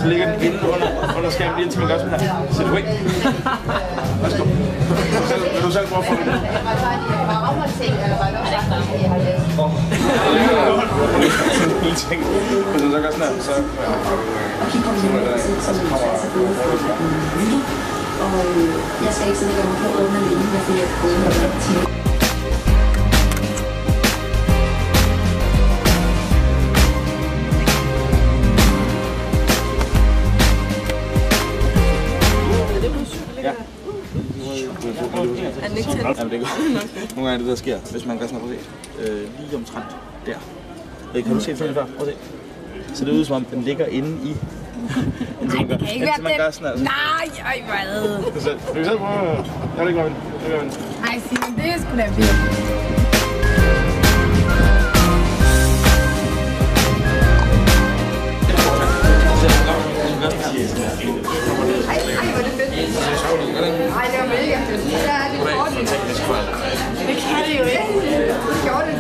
Så ligger den inde under skærmen, lige indtil man gør sådan her. Sæt du ikke? Værsgo. Vil du selv prøve at få det? Var afholdsting, eller var det også sådan, at jeg har lavet? Hvis du så gør sådan her, så kommer og jeg skal ikke sidde og på åbne alene, fordi jeg åbner nogle gange det der sker, hvis man gør sådan noget, lige omtrent der. Kan du se sådan før? Prøv at se. Så det er ud som om den ligger inde i. Nej, det kan ikke være det. Nej, hvad? Du kan selv prøve. Jeg vil ikke være ven. Ej, Simon, det er sgu da vildt. Ej, hvor er det fedt. Ej, det var mega fedt. Der er det kort. Det kan det jo ikke. Det gjorde det.